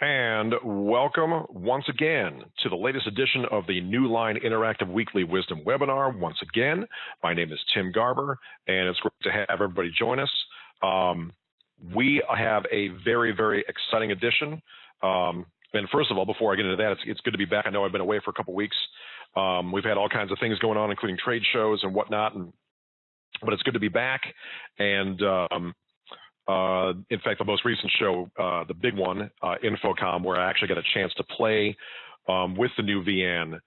And welcome once again to the latest edition of the Newline Interactive Weekly Wisdom Webinar. Once again, my name is Tim Garber, and it's great to have everybody join us. We have a very, very exciting edition. And first of all, before I get into that, it's good to be back. I know I've been away for a couple weeks. We've had all kinds of things going on, including trade shows and whatnot, but it's good to be back. And in fact, the most recent show, the big one, Infocom, where I actually got a chance to play with the new VN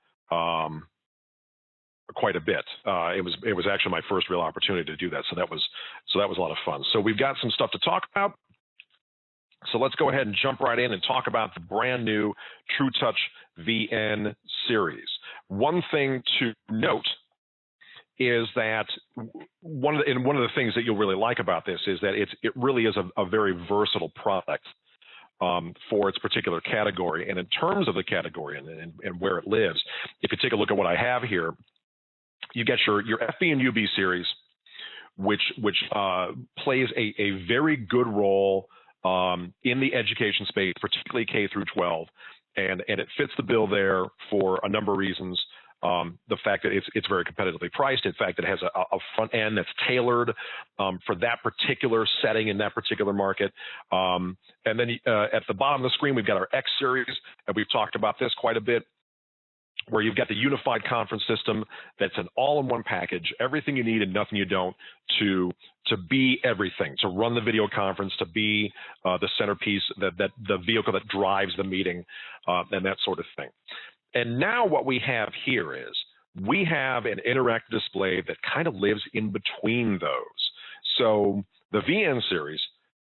quite a bit. It was actually my first real opportunity to do that, so that was a lot of fun. So we've got some stuff to talk about. So let's go ahead and jump right in and talk about the brand new TRUTOUCH VN Series. One thing to note is that one of the things that you'll really like about this is that it really is a very versatile product for its particular category. And in terms of the category and where it lives, if you take a look at what I have here, you get your FB and UB series, which plays a very good role in the education space, particularly K through 12, and it fits the bill there for a number of reasons. The fact that it's very competitively priced, in fact, it has a front end that's tailored for that particular setting in that particular market. And then at the bottom of the screen, we've got our X series, and we've talked about this quite a bit, where you've got the unified conference system that's an all-in-one package, everything you need and nothing you don't, to be everything, to run the video conference, to be the centerpiece, the vehicle that drives the meeting, and that sort of thing. And now what we have here is we have an interactive display that kind of lives in between those. So the VN series,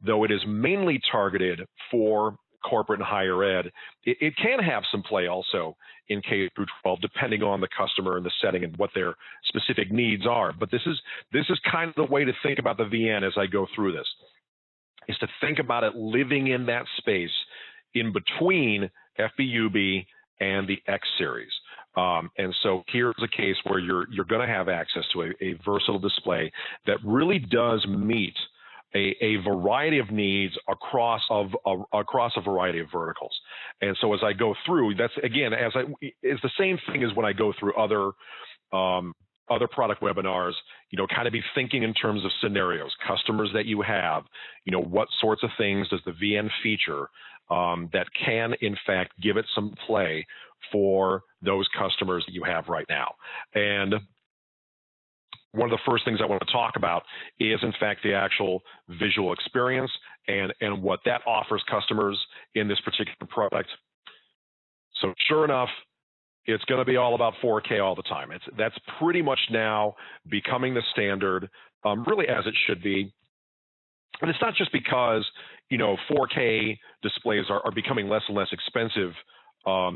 though it is mainly targeted for corporate and higher ed, it can have some play also in K through 12, depending on the customer and the setting and what their specific needs are. But this is kind of the way to think about the VN as I go through this, is to think about it living in that space in between FBUB and the X series. And so here's a case where you're going to have access to a versatile display that really does meet a variety of needs across a variety of verticals. And so as I go through, that's again, it's the same thing as when I go through other product webinars, kind of be thinking in terms of scenarios, customers that you have, what sorts of things does the VN feature that can, in fact, give it some play for those customers that you have right now. And one of the first things I want to talk about is, in fact, the actual visual experience and what that offers customers in this particular product. So sure enough, it's going to be all about 4K all the time. That's pretty much now becoming the standard, really as it should be. And it's not just because, 4K displays are becoming less and less expensive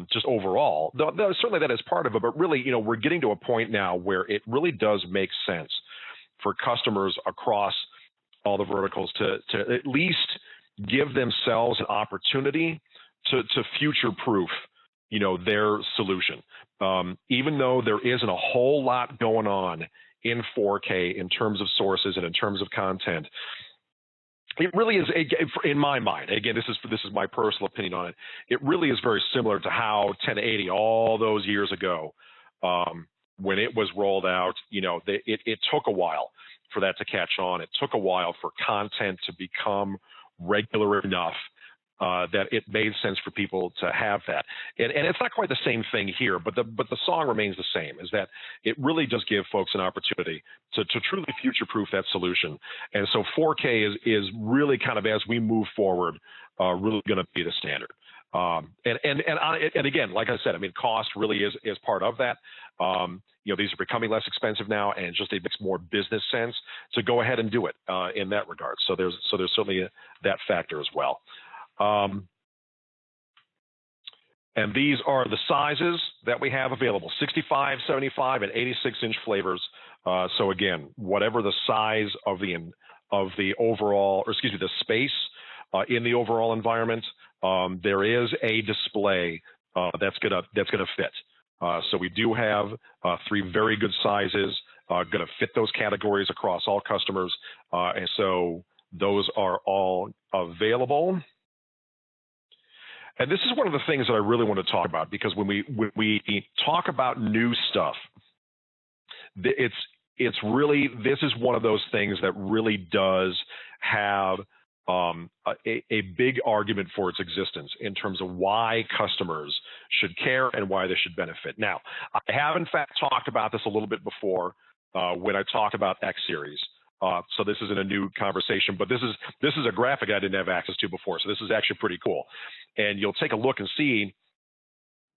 just overall. Though certainly that is part of it, but really, we're getting to a point now where it really does make sense for customers across all the verticals to at least give themselves an opportunity to future-proof their solution. Even though there isn't a whole lot going on in 4K in terms of sources and in terms of content, it really is, in my mind, again, this is my personal opinion on it, it really is very similar to how 1080 all those years ago, when it was rolled out, it took a while for that to catch on. It took a while for content to become regular enough that it made sense for people to have that. And it's not quite the same thing here, but the song remains the same, is that it really does give folks an opportunity to truly future-proof that solution. And so 4K is really kind of, as we move forward, really going to be the standard. And again, like I said, cost really is part of that. These are becoming less expensive now, and it makes more business sense to go ahead and do it in that regard. So there's certainly that factor as well. And these are the sizes that we have available: 65, 75, and 86-inch flavors. So again, whatever the size of the overall, or excuse me, the space in the overall environment, there is a display that's gonna fit. So we do have 3 very good sizes, gonna fit those categories across all customers, and so those are all available. And this is one of the things that I really want to talk about, because when we talk about new stuff, it's really, this is one of those things that really does have a big argument for its existence in terms of why customers should care and why they should benefit. Now, I have in fact talked about this a little bit before when I talked about X Series. So this isn't a new conversation, but this is a graphic I didn't have access to before. So this is actually pretty cool. And you'll take a look and see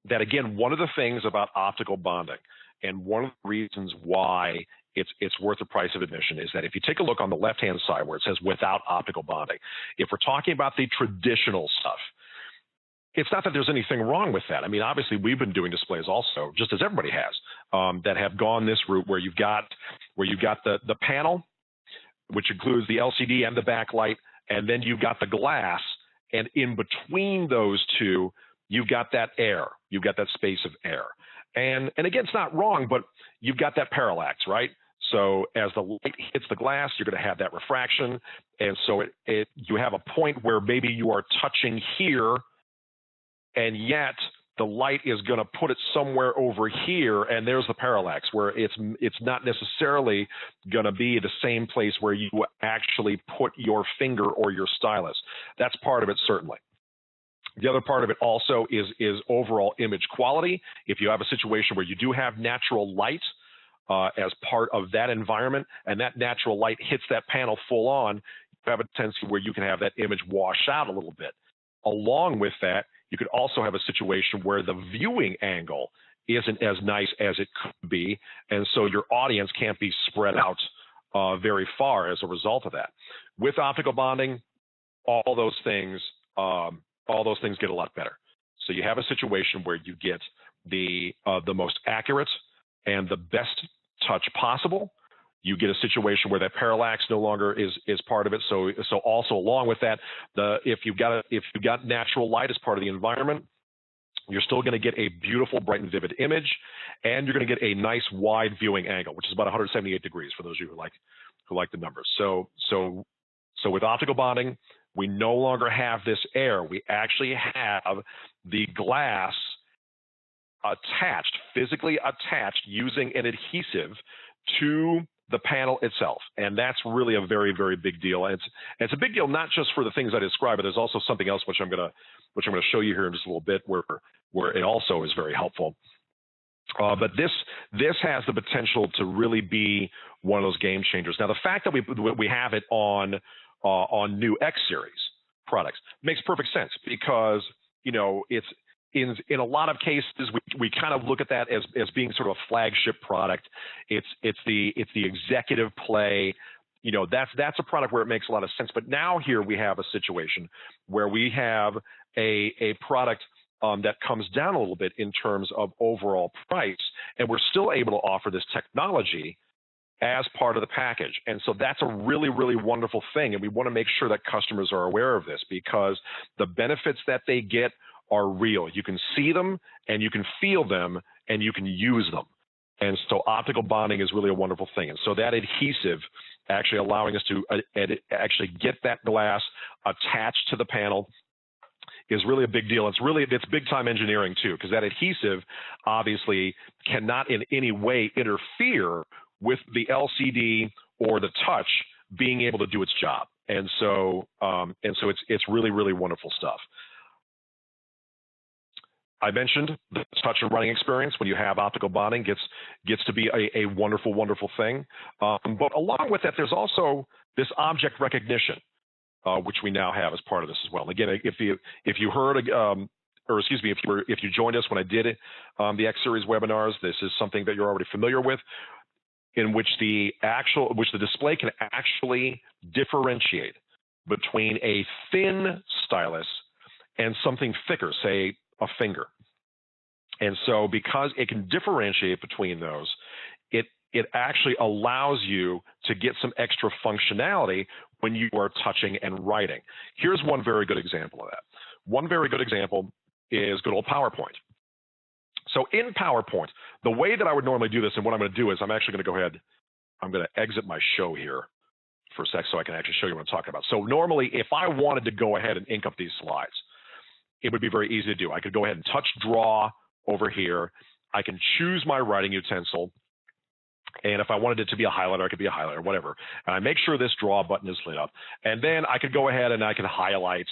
that, again, one of the things about optical bonding, and one of the reasons why it's worth the price of admission, is that if you take a look on the left-hand side where it says without optical bonding, if we're talking about the traditional stuff, it's not that there's anything wrong with that. I mean, obviously, we've been doing displays also, just as everybody has, that have gone this route where you've got the panel, which includes the LCD and the backlight, and then you've got the glass, and in between those two, you've got that air. You've got that space of air. And again, it's not wrong, but you've got that parallax, right? So as the light hits the glass, you're going to have that refraction. And so you have a point where maybe you are touching here, and yet the light is going to put it somewhere over here, and there's the parallax, where it's not necessarily going to be the same place where you actually put your finger or your stylus. That's part of it, certainly. The other part of it also is overall image quality. If you have a situation where you do have natural light as part of that environment, and that natural light hits that panel full on, you have a tendency where you can have that image wash out a little bit. Along with that, you could also have a situation where the viewing angle isn't as nice as it could be, and so your audience can't be spread out very far as a result of that. With optical bonding, all those things get a lot better. So you have a situation where you get the most accurate and the best touch possible. You get a situation where that parallax no longer is part of it. So also along with that, if you've got natural light as part of the environment, you're still going to get a beautiful, bright and vivid image, and you're going to get a nice wide viewing angle, which is about 178 degrees for those of you who like the numbers. So with optical bonding, we no longer have this air. We actually have the glass physically attached using an adhesive to the panel itself. And that's really a very, very big deal. And it's a big deal not just for the things I described, but there's also something else which I'm gonna show you here in just a little bit, where it also is very helpful. But this has the potential to really be one of those game changers. Now, the fact that we have it on new X Series products makes perfect sense, because it's in a lot of cases we kind of look at that as being sort of a flagship product. It's the executive play. That's a product where it makes a lot of sense. But now here we have a situation where we have a product that comes down a little bit in terms of overall price, and we're still able to offer this technology as part of the package. And so that's a really, really wonderful thing. And we want to make sure that customers are aware of this, because the benefits that they get are real. You can see them, and you can feel them, and you can use them. And so optical bonding is really a wonderful thing. And so that adhesive actually allowing us to actually get that glass attached to the panel is really a big deal. It's big time engineering too, because that adhesive obviously cannot in any way interfere with the LCD or the touch being able to do its job. And so it's really, really wonderful stuff. I mentioned the touch and running experience when you have optical bonding gets to be a wonderful, wonderful thing. But along with that, there's also this object recognition, which we now have as part of this as well. And again, if you heard, or excuse me, if you joined us when I did it, the X Series webinars, this is something that you're already familiar with, in which the display can actually differentiate between a thin stylus and something thicker, say a finger. And so because it can differentiate between those, it actually allows you to get some extra functionality when you are touching and writing. Here's one very good example of that. One very good example is good old PowerPoint. So in PowerPoint, the way that I would normally do this, and what I'm going to do is I'm actually going to go ahead, I'm going to exit my show here for a sec so I can actually show you what I'm talking about. So normally, if I wanted to go ahead and ink up these slides, it would be very easy to do. I could go ahead and touch draw over here. I can choose my writing utensil. And if I wanted it to be a highlighter, I could be a highlighter, whatever. And I make sure this draw button is lit up. And then I could go ahead and I can highlight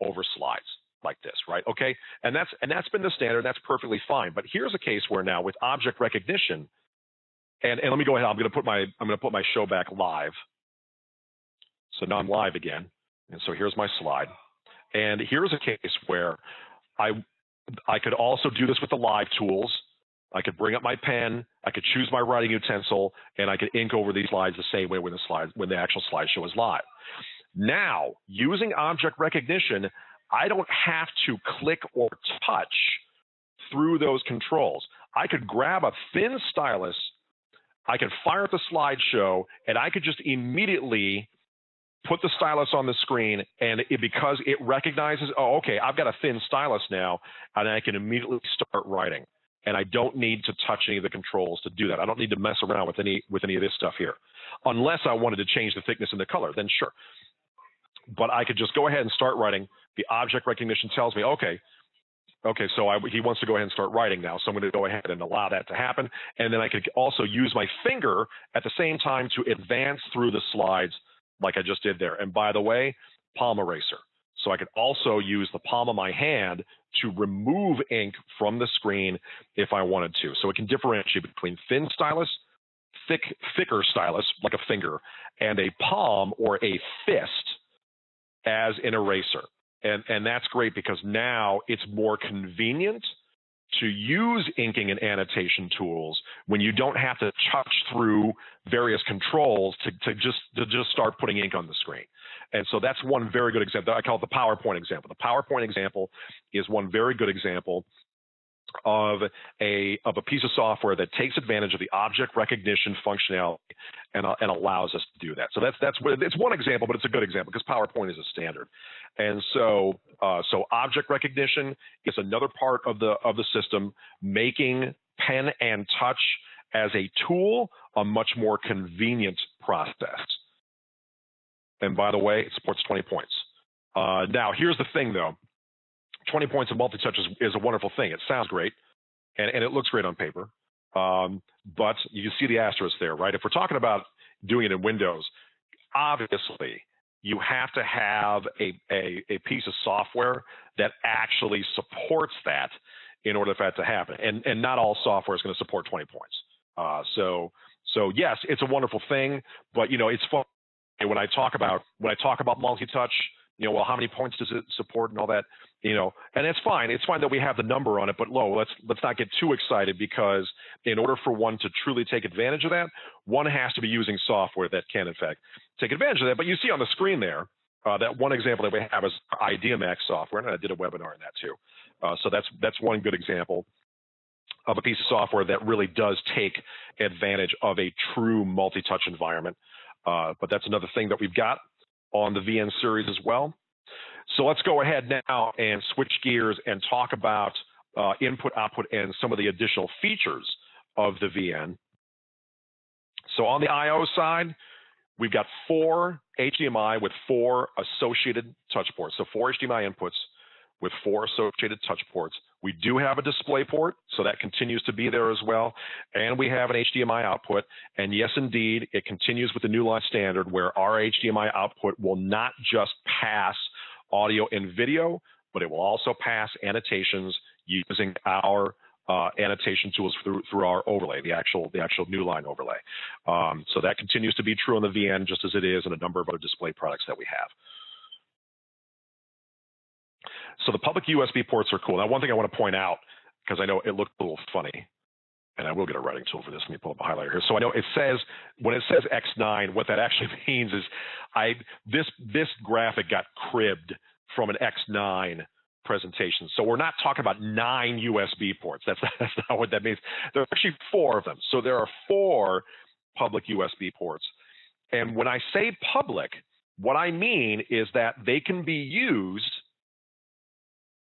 over slides like this, right? Okay. And that's been the standard. That's perfectly fine. But here's a case where now with object recognition, and let me go ahead. I'm going to put my show back live. So now I'm live again. And so here's my slide. And here's a case where I could also do this with the live tools. I could bring up my pen, I could choose my writing utensil, and I could ink over these slides the same way when the actual slideshow is live. Now, using object recognition, I don't have to click or touch through those controls. I could grab a thin stylus, I could fire up the slideshow, and I could just immediately put the stylus on the screen, and because it recognizes, oh, okay, I've got a thin stylus now, and I can immediately start writing. And I don't need to touch any of the controls to do that. I don't need to mess around with any of this stuff here. Unless I wanted to change the thickness and the color, then sure. But I could just go ahead and start writing. The object recognition tells me, okay, so he wants to go ahead and start writing now. So I'm going to go ahead and allow that to happen. And then I could also use my finger at the same time to advance through the slides like I just did there. And by the way, palm eraser. So I could also use the palm of my hand to remove ink from the screen if I wanted to. So it can differentiate between thin stylus, thicker stylus, like a finger, and a palm or a fist as an eraser. And that's great because now it's more convenient to use inking and annotation tools when you don't have to touch through various controls to just start putting ink on the screen. And so that's one very good example. I call it the PowerPoint example. The PowerPoint example is one very good example of a piece of software that takes advantage of the object recognition functionality and allows us to do that. So it's one example, but it's a good example because PowerPoint is a standard. And so object recognition is another part of the system, making pen and touch as a tool a much more convenient process. And by the way, it supports 20 points. Now, here's the thing, though. 20 points of multi-touch is a wonderful thing. It sounds great, and it looks great on paper. But you see the asterisk there, right? If we're talking about doing it in Windows, obviously, you have to have a piece of software that actually supports that in order for that to happen. And not all software is going to support 20 points. So yes, it's a wonderful thing, but it's fun. And when I talk about multi-touch, well, how many points does it support and all that, and it's fine. It's fine that we have the number on it, but let's not get too excited because in order for one to truly take advantage of that, one has to be using software that can, in fact, take advantage of that. But you see on the screen there, that one example that we have is IdeaMax software, and I did a webinar on that too. So that's one good example of a piece of software that really does take advantage of a true multi-touch environment. But that's another thing that we've got on the VN series as well. So let's go ahead now and switch gears and talk about input, output, and some of the additional features of the VN. So on the I/O side, we've got 4 HDMI with 4 associated touch ports. So 4 HDMI inputs with 4 associated touch ports. We do have a display port, so that continues to be there as well. And we have an HDMI output. And yes, indeed, it continues with the Newline standard where our HDMI output will not just pass audio and video, but it will also pass annotations using our annotation tools through our overlay, the actual Newline overlay. So that continues to be true on the VN just as it is in a number of other display products that we have. So the public USB ports are cool. Now, one thing I want to point out, because I know it looked a little funny, and I will get a writing tool for this. Let me pull up a highlighter here. So I know it says, when it says X9, what that actually means is this graphic got cribbed from an X9 presentation. So we're not talking about 9 USB ports. That's not what that means. There are actually 4 of them. So there are 4 public USB ports. And when I say public, what I mean is that they can be used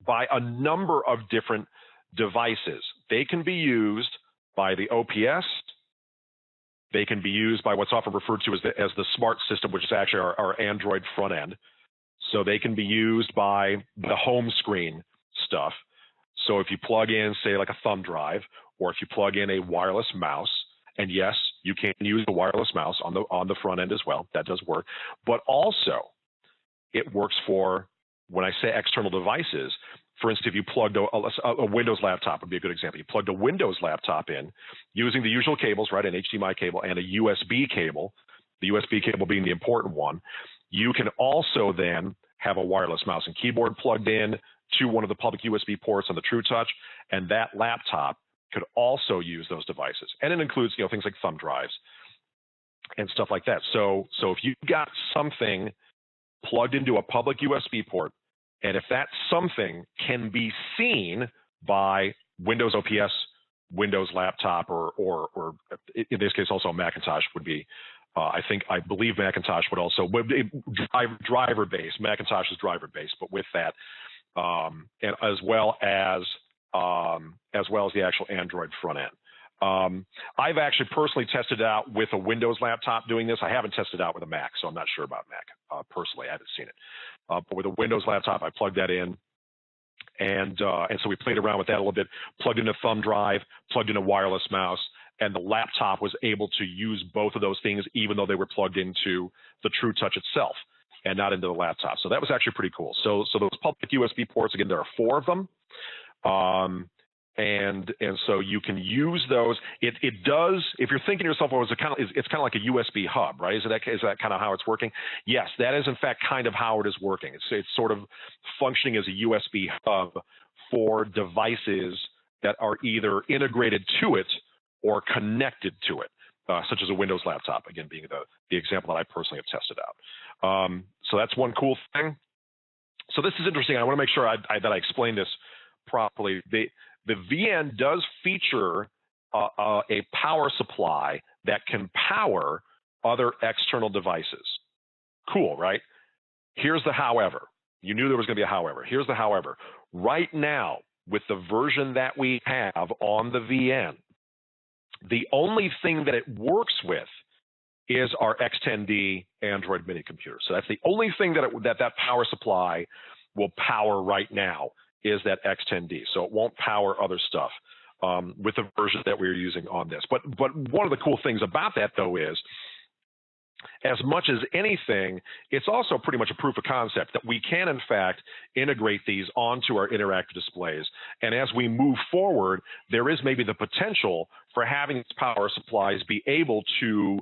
by a number of different devices. They can be used by the OPS. They can be used by what's often referred to as the smart system, which is actually our Android front end. So they can be used by the home screen stuff. So if you plug in, say, like a thumb drive, or if you plug in a wireless mouse, and yes, you can use the wireless mouse on the front end as well. That does work. But also, it works for, when I say external devices, for instance, if you plugged a Windows laptop would be a good example. You plugged a Windows laptop in using the usual cables, right, an HDMI cable and a USB cable, the USB cable being the important one. You can also then have a wireless mouse and keyboard plugged in to one of the public USB ports on the TrueTouch, and that laptop could also use those devices. And it includes, things like thumb drives and stuff like that. So if you've got something plugged into a public USB port, and if that something can be seen by Windows OPS, Windows laptop, or in this case also Macintosh would be, I believe Macintosh would also, driver based. Macintosh is driver based, but with that, and as well as the actual Android front end. I've actually personally tested it out with a Windows laptop doing this. I haven't tested it out with a Mac, so I'm not sure about Mac. Personally, I haven't seen it. But with a Windows laptop, I plugged that in, and so we played around with that a little bit, plugged in a thumb drive, plugged in a wireless mouse, and the laptop was able to use both of those things even though they were plugged into the TrueTouch itself and not into the laptop. So that was actually pretty cool. So those public USB ports, again, there are 4 of them. And so you can use those. It does, if you're thinking to yourself, well, it's kind of like a USB hub, right? Is that kind of how it's working? Yes, that is in fact kind of how it is working. It's sort of functioning as a USB hub for devices that are either integrated to it or connected to it, such as a Windows laptop, again, being the example that I personally have tested out. So that's one cool thing. So this is interesting. I want to make sure that I explain this properly. The VN does feature a power supply that can power other external devices. Cool, right? Here's the however. You knew there was going to be a however. Here's the however. Right now, with the version that we have on the VN, the only thing that it works with is our X10D Android mini computer. So that's the only thing that power supply will power right now is that X10D. So it won't power other stuff with the version that we're using on this. But one of the cool things about that, though, is as much as anything, it's also pretty much a proof of concept that we can, in fact, integrate these onto our interactive displays. And as we move forward, there is maybe the potential for having these power supplies be able to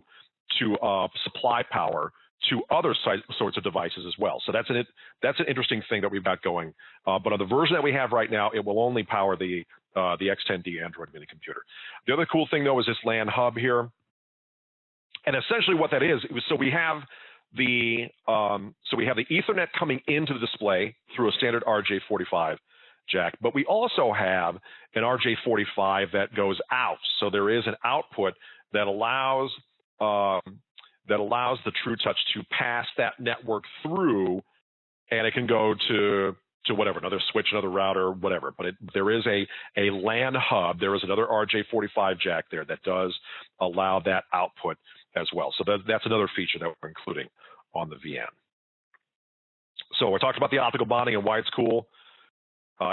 supply power to other sorts of devices as well. So that's an interesting thing that we've got going. But on the version that we have right now, it will only power the X10D Android mini computer. The other cool thing, though, is this LAN hub here. And essentially what that is, so we have the Ethernet coming into the display through a standard RJ45 jack, but we also have an RJ45 that goes out. So there is an output that allows the TrueTouch to pass that network through, and it can go to whatever, another switch, another router, whatever. But there is a LAN hub. There is another RJ45 jack there that does allow that output as well. So that's another feature that we're including on the VN. So we're talking about the optical bonding and why it's cool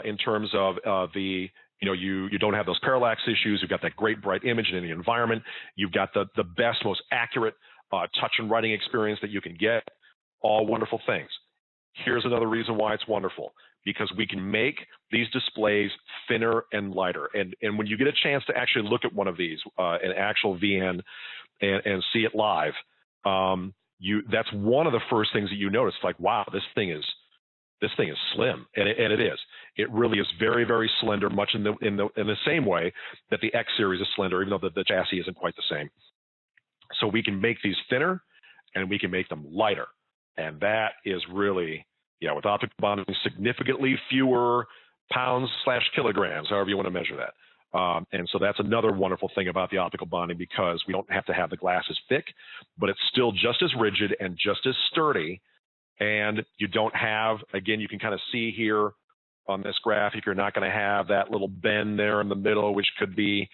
in terms of you don't have those parallax issues. You've got that great bright image in any environment. You've got the best, most accurate touch and writing experience that you can get. All wonderful things. Here's another reason why it's wonderful, because we can make these displays thinner and lighter. And when you get a chance to actually look at one of these, an actual VN, and see it live, that's one of the first things that you notice. Like, wow, this thing is slim, and it is. It really is very, very slender, much in the same way that the X series is slender, even though the chassis isn't quite the same. So we can make these thinner, and we can make them lighter. And that is really, with optical bonding, significantly fewer pounds/kilograms, however you want to measure that. And so that's another wonderful thing about the optical bonding, because we don't have to have the glass as thick, but it's still just as rigid and just as sturdy. And you don't have, again, you can kind of see here on this graphic, you're not going to have that little bend there in the middle, which could be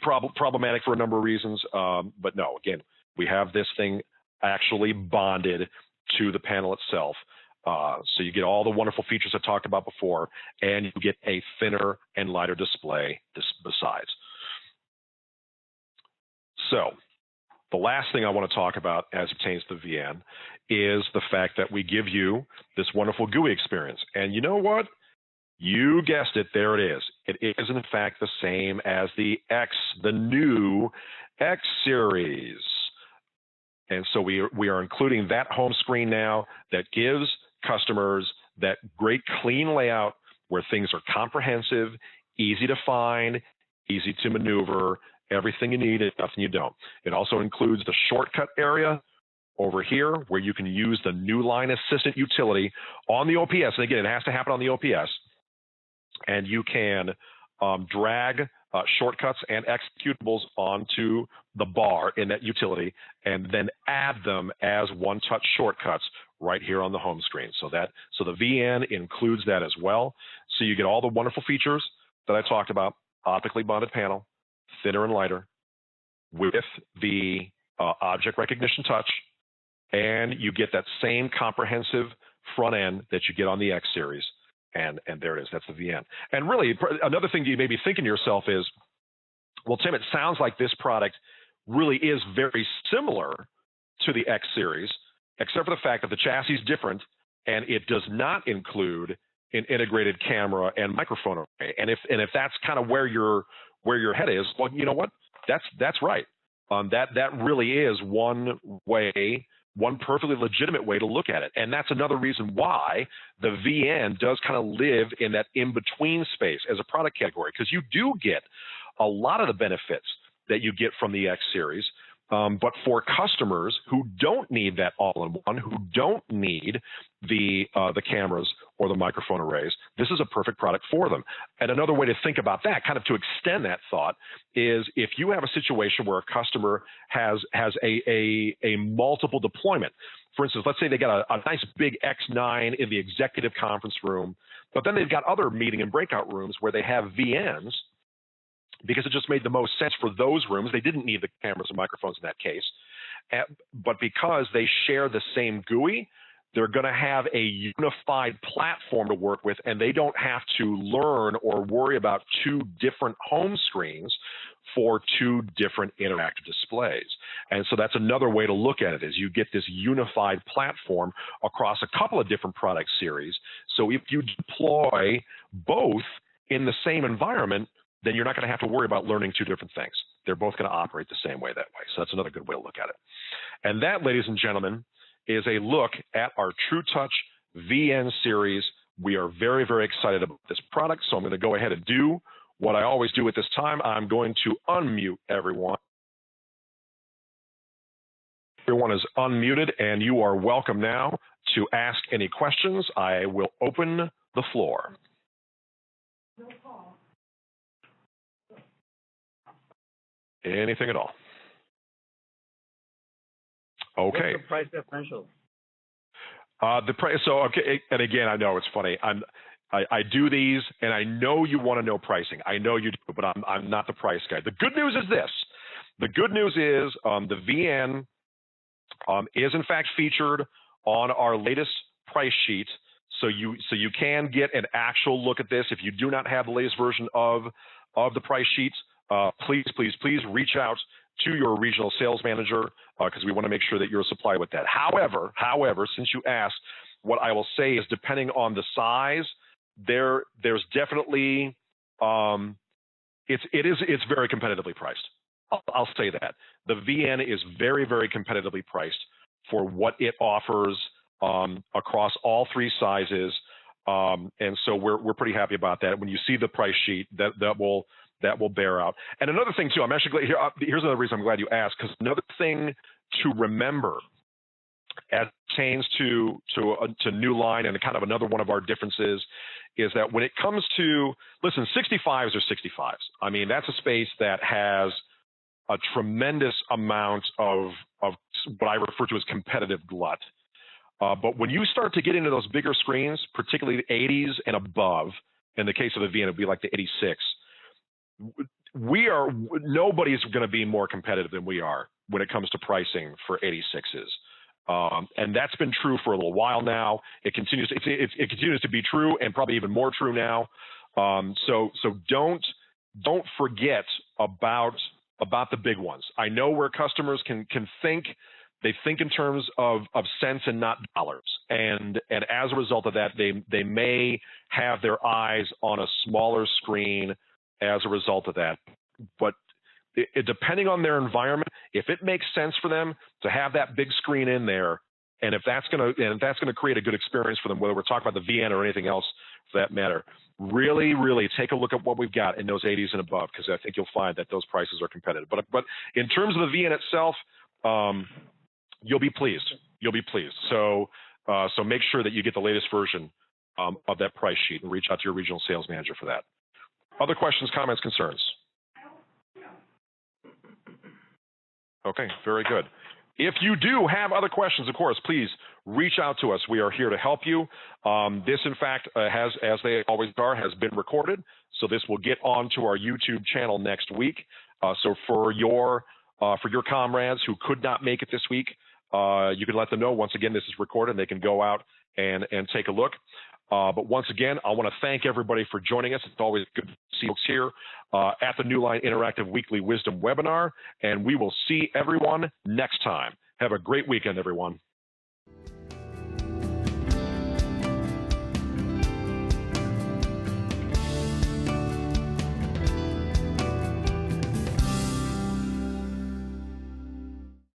problematic for a number of reasons. But no, again, we have this thing actually bonded to the panel itself. So you get all the wonderful features I talked about before, and you get a thinner and lighter display besides. So the last thing I want to talk about as it pertains to the VN is the fact that we give you this wonderful GUI experience. And you know what? You guessed it, there it is. It is in fact the same as the new X series. And so we are including that home screen now that gives customers that great clean layout where things are comprehensive, easy to find, easy to maneuver, everything you need and nothing you don't. It also includes the shortcut area over here where you can use the Newline Assistant utility on the OPS. And again, it has to happen on the OPS. And you can drag shortcuts and executables onto the bar in that utility and then add them as one-touch shortcuts right here on the home screen. So the VN includes that as well. So you get all the wonderful features that I talked about, optically bonded panel, thinner and lighter, with the object recognition touch, and you get that same comprehensive front end that you get on the X series. And there it is. That's the VN. And really, another thing you may be thinking to yourself is, well, Tim, it sounds like this product really is very similar to the X series, except for the fact that the chassis is different, and it does not include an integrated camera and microphone array. And if that's kind of where your head is, well, you know what? That's right. That really is one perfectly legitimate way to look at it. And that's another reason why the VN does kind of live in that in-between space as a product category, because you do get a lot of the benefits that you get from the X series. But for customers who don't need that all-in-one, who don't need the cameras or the microphone arrays, this is a perfect product for them. And another way to think about that, kind of to extend that thought, is if you have a situation where a customer has a multiple deployment. For instance, let's say they got a nice big X9 in the executive conference room, but then they've got other meeting and breakout rooms where they have VNs, because it just made the most sense for those rooms. They didn't need the cameras and microphones in that case. But because they share the same GUI, they're going to have a unified platform to work with, and they don't have to learn or worry about two different home screens for two different interactive displays. And so that's another way to look at it, is you get this unified platform across a couple of different product series. So if you deploy both in the same environment, then you're not going to have to worry about learning two different things. They're both going to operate the same way that way. So that's another good way to look at it. And that, ladies and gentlemen, is a look at our TrueTouch VN series. We are very, very excited about this product. So I'm going to go ahead and do what I always do at this time. I'm going to unmute everyone. Everyone is unmuted, and you are welcome now to ask any questions. I will open the floor. Anything at all. Okay. What's the price differential? The price. So okay, and again, I know it's funny. I do these, and I know you want to know pricing. I know you do, but I'm not the price guy. The good news is this. The good news is the VN is in fact featured on our latest price sheet. So you can get an actual look at this. If you do not have the latest version of the price sheets, please reach out to your regional sales manager, because we want to make sure that you're supplied with that. However, since you asked, what I will say is, depending on the size, there's definitely it's very competitively priced. I'll say that the VN is very, very competitively priced for what it offers across all three sizes, and so we're pretty happy about that. When you see the price sheet, that will bear out. And another thing too, I'm actually glad, here's another reason I'm glad you asked, because another thing to remember as it pertains to Newline, and kind of another one of our differences, is that when it comes to, listen, 65s are 65s. I mean, that's a space that has a tremendous amount of what I refer to as competitive glut. But when you start to get into those bigger screens, particularly the 80s and above, in the case of the VN, it would be like the 86. Nobody's going to be more competitive than we are when it comes to pricing for 86s. And that's been true for a little while now. It continues to be true, and probably even more true now. So don't forget about the big ones. I know where customers can think. They think in terms of cents and not dollars, and as a result of that, they may have their eyes on a smaller screen as a result of that. But depending on their environment, if it makes sense for them to have that big screen in there, and if that's going to create a good experience for them, whether we're talking about the VN or anything else for that matter, really take a look at what we've got in those 80s and above, because I think you'll find that those prices are competitive. But in terms of the VN itself, you'll be pleased. You'll be pleased. So make sure that you get the latest version of that price sheet and reach out to your regional sales manager for that. Other questions, comments, concerns? Okay, very good. If you do have other questions, of course, please reach out to us. We are here to help you. This, in fact, has, as they always are, has been recorded. So this will get onto our YouTube channel next week. So for your comrades who could not make it this week, you can let them know. Once again, this is recorded. They can go out and take a look. But once again, I want to thank everybody for joining us. It's always good to see folks here at the Newline Interactive Weekly Wisdom Webinar, and we will see everyone next time. Have a great weekend, everyone.